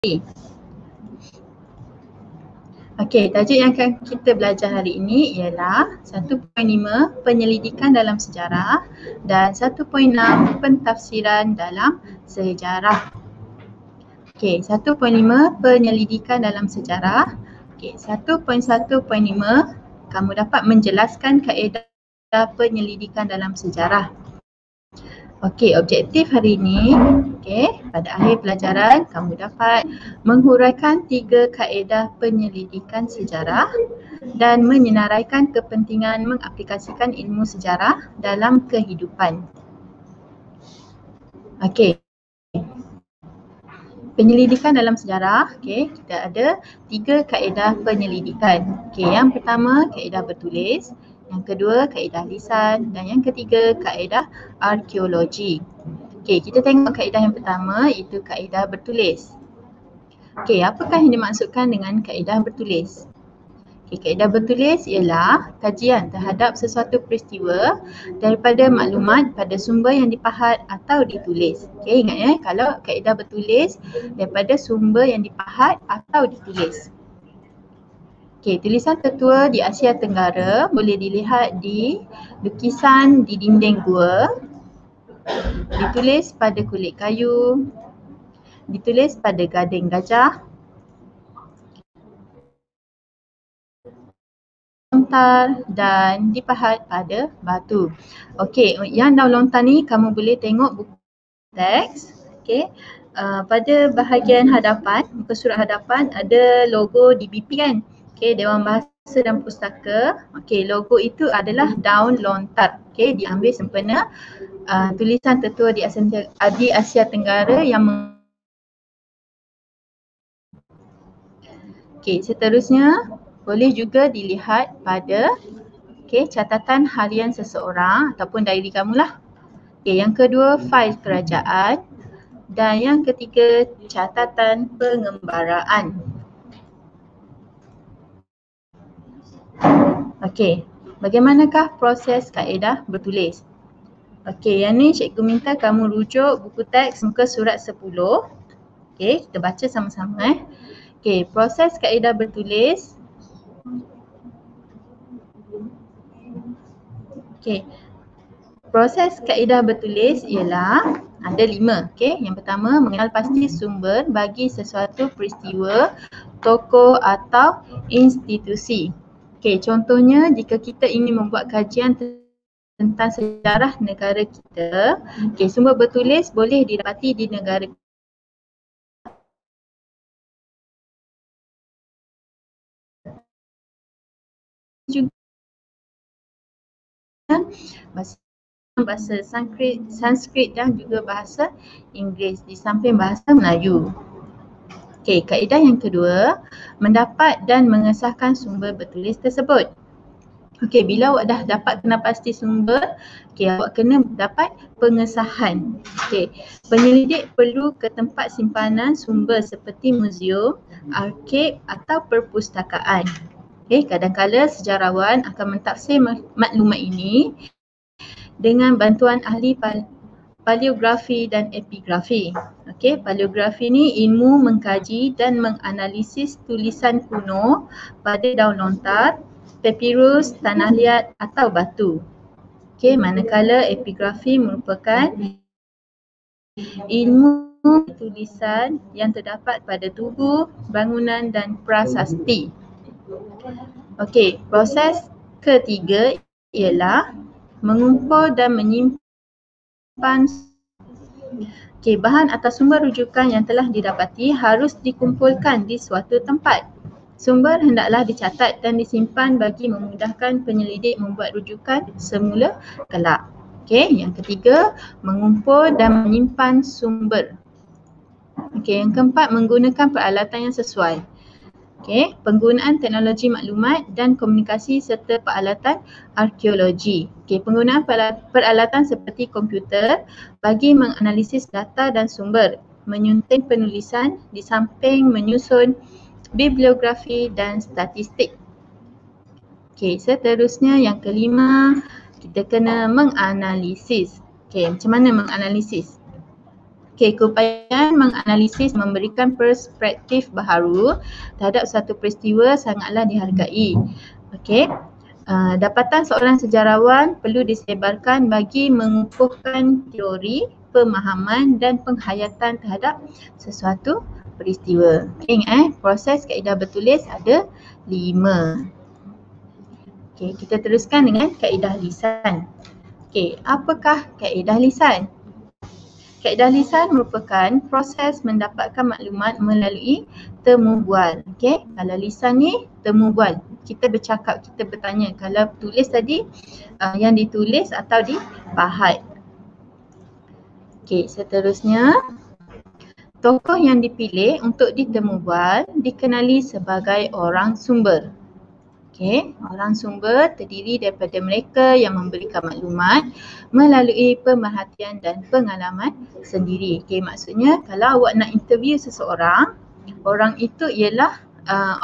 Okey, tajuk yang akan kita belajar hari ini ialah 1.5 penyelidikan dalam sejarah dan 1.6 pentafsiran dalam sejarah. Okey, 1.5 penyelidikan dalam sejarah. Okey, 1.1.5 kamu dapat menjelaskan kaedah penyelidikan dalam sejarah. Okey, objektif hari ini, pada akhir pelajaran kamu dapat menghuraikan 3 kaedah penyelidikan sejarah dan menyenaraikan kepentingan mengaplikasikan ilmu sejarah dalam kehidupan. Okey. Penyelidikan dalam sejarah, kita ada 3 kaedah penyelidikan. Yang pertama kaedah bertulis, yang kedua kaedah lisan dan yang ketiga kaedah arkeologi. Kita tengok kaedah yang pertama iaitu kaedah bertulis. Apakah yang dimaksudkan dengan kaedah bertulis? Kaedah bertulis ialah kajian terhadap sesuatu peristiwa daripada maklumat pada sumber yang dipahat atau ditulis. Ingat kalau kaedah bertulis daripada sumber yang dipahat atau ditulis. Tulisan tertua di Asia Tenggara boleh dilihat di lukisan di dinding gua, ditulis pada kulit kayu, ditulis pada gading gajah, lontar dan dipahat pada batu. Yang daun lontar ni kamu boleh tengok buku teks. Pada bahagian hadapan, muka surat hadapan ada logo DBP kan? Dewan Bahasa dan Pustaka. Logo itu adalah daun lontar. Diambil sempena tulisan tertua di Asia Tenggara yang seterusnya boleh juga dilihat pada catatan harian seseorang ataupun diary kamu lah. Yang kedua fail kerajaan dan yang ketiga catatan pengembaraan. Bagaimanakah proses kaedah bertulis? Yang ni cikgu minta kamu rujuk buku teks muka surat 10. Kita baca sama-sama. Proses kaedah bertulis. Proses kaedah bertulis ialah ada 5. Yang pertama mengenal pasti sumber bagi sesuatu peristiwa, tokoh atau institusi. Contohnya jika kita ingin membuat kajian tentang sejarah negara kita, sumber bertulis boleh didapati di negara juga bahasa Sanskrit dan juga bahasa Inggeris di samping bahasa Melayu. Kaedah yang kedua, mendapat dan mengesahkan sumber bertulis tersebut. Bila awak dah dapat kenal pasti sumber, awak kena dapat pengesahan. Penyelidik perlu ke tempat simpanan sumber seperti muzium, arkib atau perpustakaan. Kadang-kala sejarawan akan mentafsir maklumat ini dengan bantuan ahli paleografi dan epigrafi. Paleografi ni ilmu mengkaji dan menganalisis tulisan kuno pada daun lontar, papirus, tanah liat atau batu. Manakala epigrafi merupakan ilmu tulisan yang terdapat pada tubuh, bangunan dan prasasti. Proses ketiga ialah mengumpul dan menyimpan bahan atau sumber rujukan yang telah didapati harus dikumpulkan di suatu tempat. Sumber hendaklah dicatat dan disimpan bagi memudahkan penyelidik membuat rujukan semula kelak. Yang ketiga, mengumpul dan menyimpan sumber. Yang keempat, menggunakan peralatan yang sesuai. Penggunaan teknologi maklumat dan komunikasi serta peralatan arkeologi. Penggunaan peralatan seperti komputer bagi menganalisis data dan sumber, menyunting penulisan di samping menyusun bibliografi dan statistik. Seterusnya yang kelima, kita kena menganalisis. Macam mana menganalisis? Okey, keupayaan menganalisis memberikan perspektif baharu terhadap satu peristiwa sangatlah dihargai. Okey. Dapatan seorang sejarawan perlu disebarkan bagi mengukuhkan teori, pemahaman dan penghayatan terhadap sesuatu peristiwa. Ingat proses kaedah bertulis ada 5. Okey, kita teruskan dengan kaedah lisan. Okey, apakah kaedah lisan? Kaedah lisan merupakan proses mendapatkan maklumat melalui temu bual. Okey, kalau lisan ni temu bual. Kita bercakap, kita bertanya. Kalau tulis tadi yang ditulis atau dipahat. Okey, seterusnya tokoh yang dipilih untuk ditemu bual dikenali sebagai orang sumber. Okey, orang sumber terdiri daripada mereka yang memberikan maklumat melalui pemerhatian dan pengalaman sendiri. Okey, maksudnya kalau awak nak interview seseorang, orang itu ialah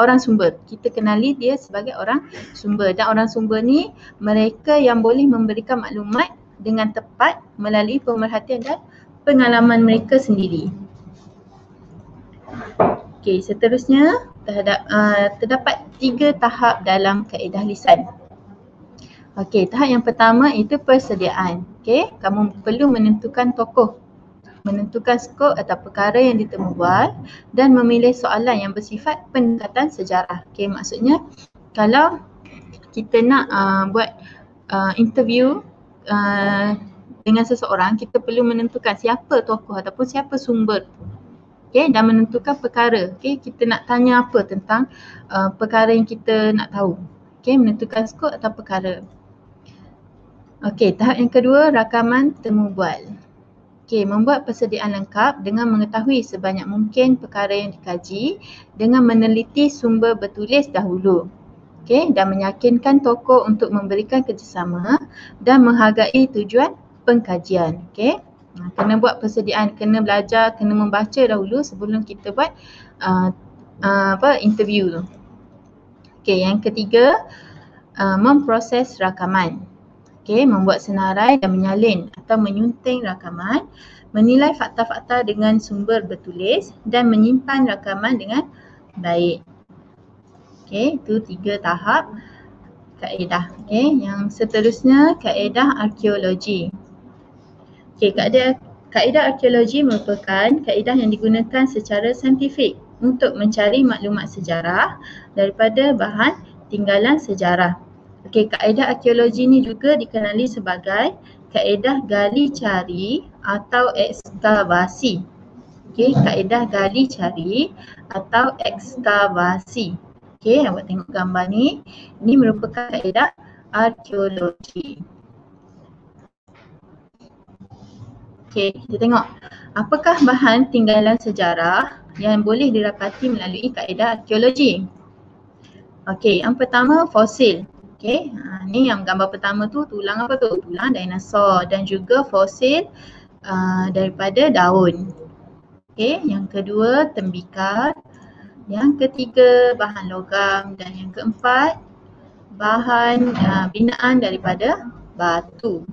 orang sumber. Kita kenali dia sebagai orang sumber, dan orang sumber ni mereka yang boleh memberikan maklumat dengan tepat melalui pemerhatian dan pengalaman mereka sendiri. Okey, seterusnya terdapat 3 tahap dalam kaedah lisan. Okey, tahap yang pertama itu persediaan. Okey, kamu perlu menentukan tokoh, menentukan skop atau perkara yang ditemu bual dan memilih soalan yang bersifat pendekatan sejarah. Okey, maksudnya kalau kita nak buat interview dengan seseorang, kita perlu menentukan siapa tokoh ataupun siapa sumber. Okay, dan menentukan perkara. Okay, kita nak tanya apa tentang perkara yang kita nak tahu. Okay, menentukan skop atau perkara. Okay, tahap yang kedua, rakaman temu bual. Okay, membuat persediaan lengkap dengan mengetahui sebanyak mungkin perkara yang dikaji dengan meneliti sumber bertulis dahulu. Okay, dan meyakinkan tokoh untuk memberikan kerjasama dan menghargai tujuan pengkajian. Okay. Kena buat persediaan, kena belajar, kena membaca dahulu sebelum kita buat interview tu. Okey, yang ketiga, memproses rakaman. Okey, membuat senarai dan menyalin atau menyunting rakaman, menilai fakta-fakta dengan sumber bertulis dan menyimpan rakaman dengan baik. Okey, itu 3 tahap kaedah. Okey, yang seterusnya kaedah arkeologi. Okey, kaedah arkeologi merupakan kaedah yang digunakan secara saintifik untuk mencari maklumat sejarah daripada bahan tinggalan sejarah. Okey, kaedah arkeologi ni juga dikenali sebagai kaedah gali cari atau ekskavasi. Okey, kaedah gali cari atau ekskavasi. Okey, awak tengok gambar ni. Ini merupakan kaedah arkeologi. Okey, kita tengok apakah bahan tinggalan sejarah yang boleh didapati melalui kaedah arkeologi. Okey, yang pertama fosil. Okey, ni yang gambar pertama tu tulang apa tu? Tulang dinosaur dan juga fosil daripada daun. Okey, yang kedua tembikar. Yang ketiga bahan logam dan yang keempat bahan binaan daripada batu.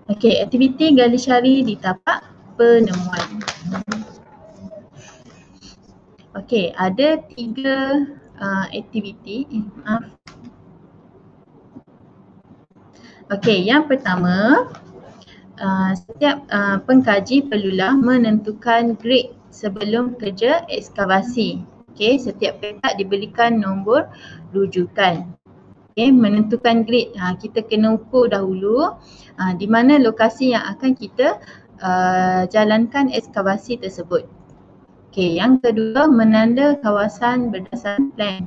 Okey, aktiviti gali cari di tapak penemuan. Okey, ada 3 aktiviti. Okey, yang pertama, setiap pengkaji perlulah menentukan grade sebelum kerja ekskavasi. Okey, setiap petak diberikan nombor rujukan. Okay, menentukan grade, kita kena ukur dahulu di mana lokasi yang akan kita jalankan ekskavasi tersebut. Okay, yang kedua, menanda kawasan berdasarkan plan.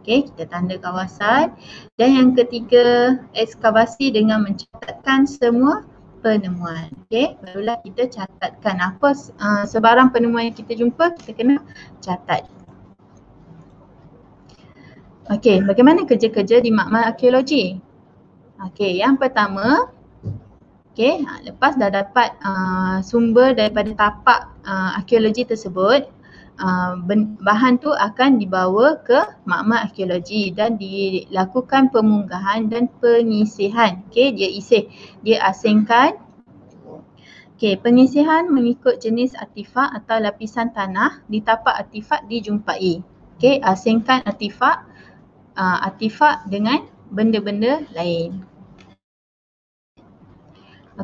Okay, kita tanda kawasan. Dan yang ketiga, ekskavasi dengan mencatatkan semua penemuan. Okay, barulah kita catatkan apa sebarang penemuan yang kita jumpa, kita kena catat. Okey, bagaimana kerja-kerja di makmal arkeologi? Okey, yang pertama, okey, lepas dah dapat sumber daripada tapak arkeologi tersebut, bahan tu akan dibawa ke makmal arkeologi dan dilakukan pemunggahan dan penyisihan. Okey, dia asingkan. Okey, pengisian mengikut jenis artifak atau lapisan tanah di tapak artifak dijumpai. Okey, asingkan artifak dengan benda-benda lain.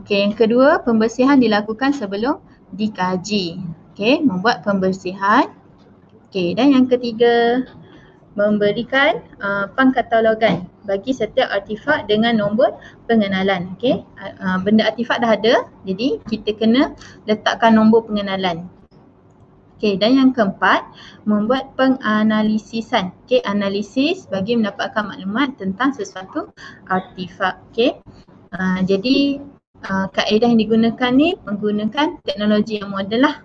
Okey, yang kedua, pembersihan dilakukan sebelum dikaji. Okey, membuat pembersihan. Okey, dan yang ketiga, memberikan pengkatalogan bagi setiap artifak dengan nombor pengenalan. Okey, benda artifak dah ada, jadi kita kena letakkan nombor pengenalan. Okey, dan yang keempat, membuat penganalisisan. Okey, analisis bagi mendapatkan maklumat tentang sesuatu artifak. Okey, jadi kaedah yang digunakan ni menggunakan teknologi yang moden lah.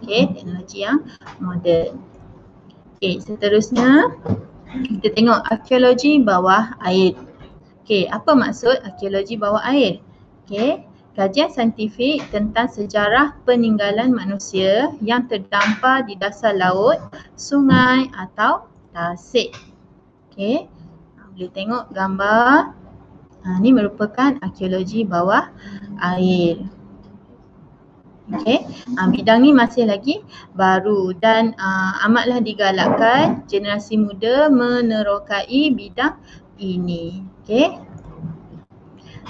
Okey, teknologi yang moden. Okey, seterusnya kita tengok arkeologi bawah air. Okey, apa maksud arkeologi bawah air? Okey, kajian saintifik tentang sejarah peninggalan manusia yang terdampar di dasar laut, sungai atau tasik. Okey, boleh tengok gambar. Ini merupakan arkeologi bawah air. Okey, bidang ni masih lagi baru dan amatlah digalakkan generasi muda menerokai bidang ini. Okey.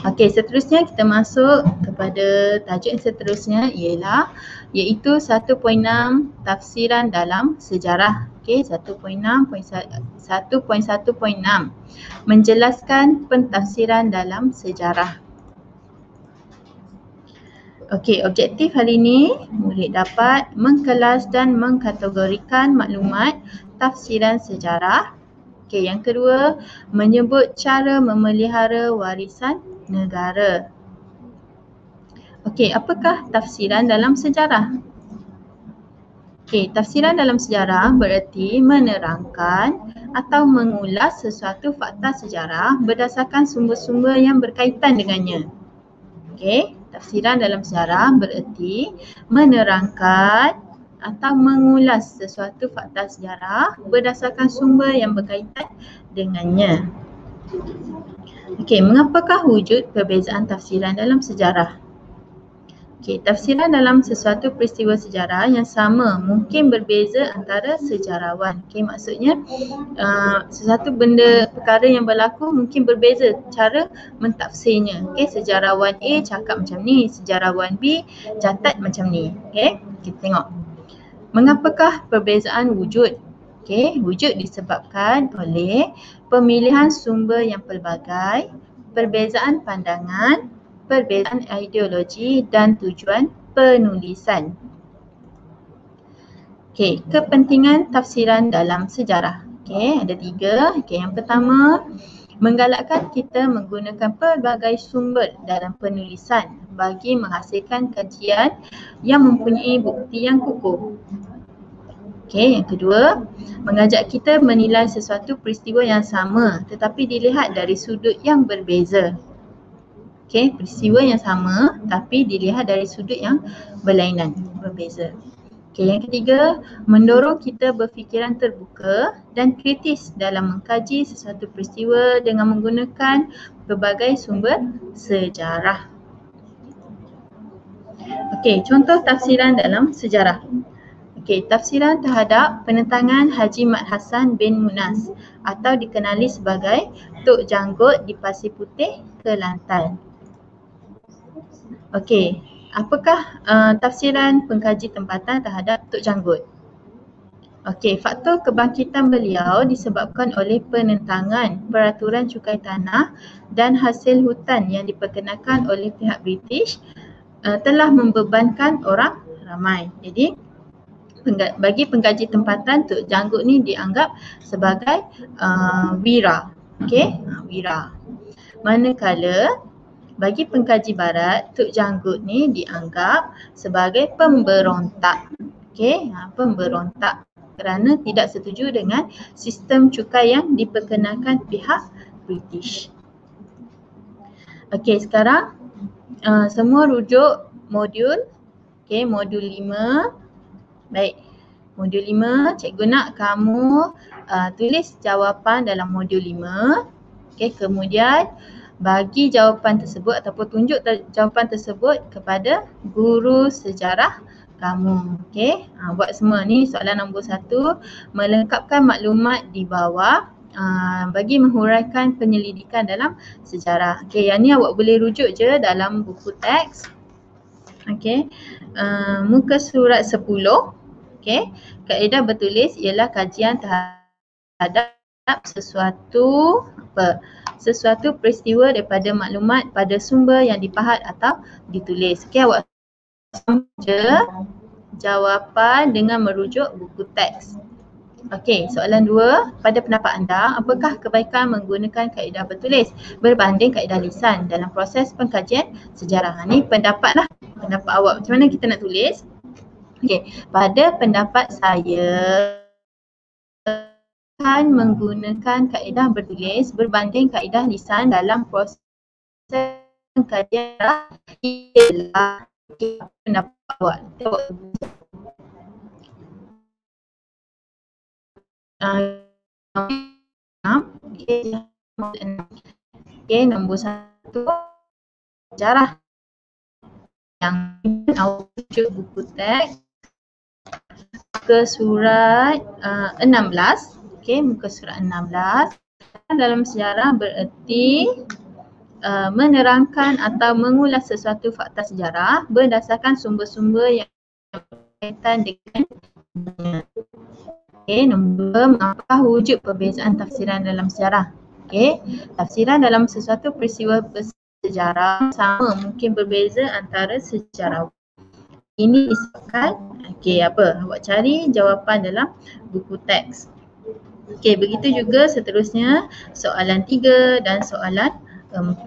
Okey, seterusnya kita masuk kepada tajuk yang seterusnya iaitu 1.6 tafsiran dalam sejarah. Okey, 1.1.6 menjelaskan pentafsiran dalam sejarah. Okey, objektif hari ini murid dapat mengkelas dan mengkategorikan maklumat tafsiran sejarah. Okey, yang kedua, menyebut cara memelihara warisan negara. Okey, apakah tafsiran dalam sejarah? Okey, tafsiran dalam sejarah bererti menerangkan atau mengulas sesuatu fakta sejarah berdasarkan sumber-sumber yang berkaitan dengannya. Okey, tafsiran dalam sejarah bererti menerangkan atau mengulas sesuatu fakta sejarah berdasarkan sumber yang berkaitan dengannya. Okey, mengapakah wujud perbezaan tafsiran dalam sejarah? Okey, tafsiran dalam sesuatu peristiwa sejarah yang sama mungkin berbeza antara sejarawan. Okey, maksudnya sesuatu benda perkara yang berlaku mungkin berbeza cara mentafsirnya. Okey, sejarawan A cakap macam ni, sejarawan B catat macam ni. Okey, kita tengok. Mengapakah perbezaan wujud? Okey, wujud disebabkan oleh pemilihan sumber yang pelbagai, perbezaan pandangan, perbezaan ideologi dan tujuan penulisan. Okey, kepentingan tafsiran dalam sejarah. Okey, ada 3. Okey, yang pertama, menggalakkan kita menggunakan pelbagai sumber dalam penulisan bagi menghasilkan kajian yang mempunyai bukti yang kukuh. Okey, yang kedua, mengajak kita menilai sesuatu peristiwa yang sama tetapi dilihat dari sudut yang berbeza. Okey, peristiwa yang sama tapi dilihat dari sudut yang berlainan, berbeza. Okey, yang ketiga, mendorong kita berfikiran terbuka dan kritis dalam mengkaji sesuatu peristiwa dengan menggunakan pelbagai sumber sejarah. Okey, contoh tafsiran dalam sejarah. Okey, tafsiran terhadap penentangan Haji Mat Hassan bin Munas atau dikenali sebagai Tok Janggut di Pasir Putih, Kelantan. Okey, apakah tafsiran pengkaji tempatan terhadap Tok Janggut? Okey, faktor kebangkitan beliau disebabkan oleh penentangan peraturan cukai tanah dan hasil hutan yang diperkenalkan oleh pihak British telah membebankan orang ramai. Jadi bagi pengkaji tempatan, Tok Janggut ni dianggap sebagai wira. Okey, wira. Manakala bagi pengkaji barat, Tok Janggut ni dianggap sebagai pemberontak. Okey, pemberontak kerana tidak setuju dengan sistem cukai yang diperkenalkan pihak British. Okey, sekarang semua rujuk modul. Okey, modul 5. Baik, modul 5, cikgu nak kamu tulis jawapan dalam modul 5. Okey, kemudian bagi jawapan tersebut ataupun tunjuk jawapan tersebut kepada guru sejarah kamu. Okey, buat semua ni soalan nombor 1, melengkapkan maklumat di bawah bagi menghuraikan penyelidikan dalam sejarah. Okey, yang ni awak boleh rujuk je dalam buku teks. Okey, muka surat 10. Okey, kaedah bertulis ialah kajian terhadap sesuatu peristiwa daripada maklumat pada sumber yang dipahat atau ditulis. Okey, awak je jawapan dengan merujuk buku teks. Okey, soalan 2, pada pendapat anda, apakah kebaikan menggunakan kaedah bertulis berbanding kaedah lisan dalam proses pengkajian sejarah? Ni pendapat lah, pendapat awak. Macam mana kita nak tulis? Okey, pada pendapat saya akan menggunakan kaedah bertulis berbanding kaedah lisan dalam proses pengkajian ialah pendapat awak. Okey, nombor 1 sejarah yang awak rujuk buku teks ke surat 16. Okey, muka surat 16. Dalam sejarah bererti menerangkan atau mengulas sesuatu fakta sejarah berdasarkan sumber-sumber yang berkaitan dengan. Okey, nombor 2, mengapa wujud perbezaan tafsiran dalam sejarah? Okey, tafsiran dalam sesuatu peristiwa bersejarah sama mungkin berbeza antara sejarawan. Ini disebabkan, okey, apa? Awak cari jawapan dalam buku teks. Okey, begitu juga seterusnya soalan 3 dan soalan 4.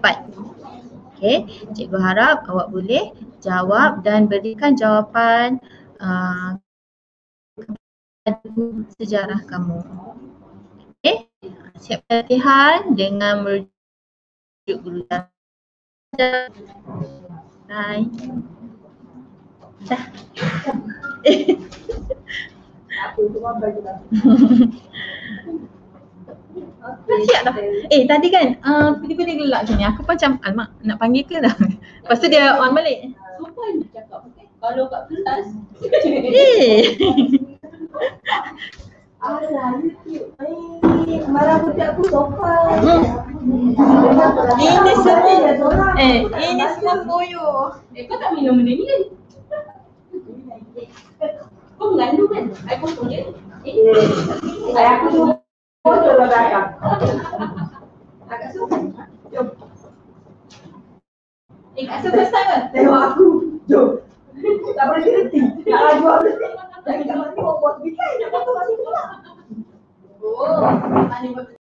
Okey, cikgu harap awak boleh jawab dan berikan jawapan guru sejarah kamu. Okey, siap latihan dengan merujuk guru. Bye. Dah. Siap dah. Tadi kan tiba-tiba dia gelak macam ni. Aku pun macam alamak nak panggil ke dah. Lepas tu dia on balik. Sumpah dia cakap kalau kat kelas. Alah, YouTube. Marah budak aku sopan. Ini semua ini semua boyo. Kau tak minum benda ni kan? Kau mengandung kan? I potong je. Aku tu bodoh lah belakang. Agak sopan. Jom. Kat first time kan? Tengok aku. Jom. Tak boleh berhenti. Nak laju habis. Jangan kat mana buat bikin. Nak potong kat situ lah. Oh, mana